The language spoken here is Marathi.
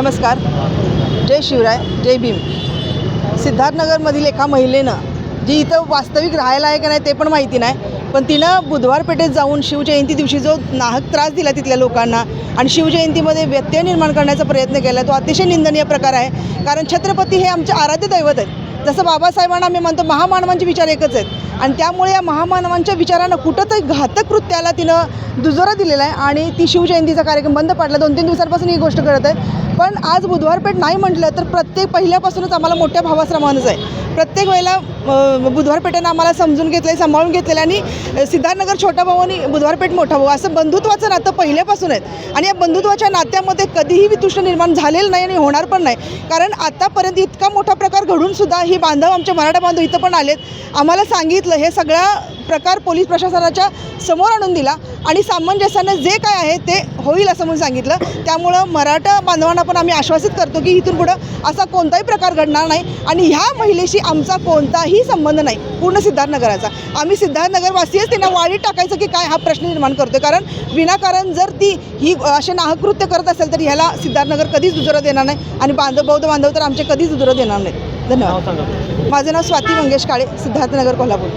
नमस्कार. जय शिवराय, जय भीम. सिद्धार्थनगरमधील एका महिलेनं जी इथं वास्तविक राहायला आहे का नाही ते पण माहिती नाही, पण तिनं बुधवार पेठेत जाऊन शिवजयंती दिवशी जो नाहक त्रास दिला तिथल्या लोकांना आणि शिवजयंतीमध्ये व्यत्यय निर्माण करण्याचा प्रयत्न केला, तो अतिशय निंदनीय प्रकार आहे. कारण छत्रपती हे आमचे आराध्य दैवत आहेत. जसं बाबासाहेबांना आम्ही म्हणतो महामानवांचे विचार एकच आहेत आणि त्यामुळे या महामानवांच्या विचारांना कुठंतरी घातक कृत्याला तिनं दुजोरा दिलेला आहे आणि ती शिवजयंतीचा कार्यक्रम बंद पाडला. 2-3 दिवसांपासून ही गोष्ट करत आहे. पण आज बुधवारपेठ नाही म्हटलं तर पहिल्यापासूनच आम्हाला मोठ्या भावाश्रमानच आहे. प्रत्येक वेळेला बुधवारपेठेनं आम्हाला समजून घेतलं आहे, सांभाळून घेतलेलं आणि सिद्धार्थनगर छोटा भाऊ आणि बुधवारपेठ मोठा भाऊ असं बंधुत्वाचं नातं पहिल्यापासून आहेत आणि या बंधुत्वाच्या नात्यामध्ये कधीही वितुष्ट निर्माण झालेलं नाही आणि होणार पण नाही. कारण आतापर्यंत इतका मोठा प्रकार घडूनसुद्धा ही बांधव आमचे मराठा बांधव इथं पण आलेत. आम्हाला सांगितलं हे सगळा प्रकार पोलीस प्रशासनाच्या समोर आणून दिला आणि सामंजस्यानं जे काय आहे ते होईल असं म्हणून सांगितलं. त्यामुळं मराठा बांधवांना पण आम्ही आश्वासित करतो की इथून पुढं असा कोणताही प्रकार घडणार नाही आणि ह्या महिलेशी आमचा कोणताही संबंध नाही पूर्ण सिद्धार्थनगराचा. आम्ही सिद्धार्थनगरवासीच त्यांना वाळीत टाकायचं की काय हा प्रश्न निर्माण करतो. कारण विनाकारण जर ती ही असे नाहकृत्य करत असेल तर ह्याला सिद्धार्थनगर कधीच दुजोरा देणार नाही आणि बौद्ध बांधव तर आमचे कधीच दुजोरा देणार नाहीत. धन्यवाद. माझं नाव स्वाती मंगेश काळे, सिद्धार्थनगर, कोल्हापूर.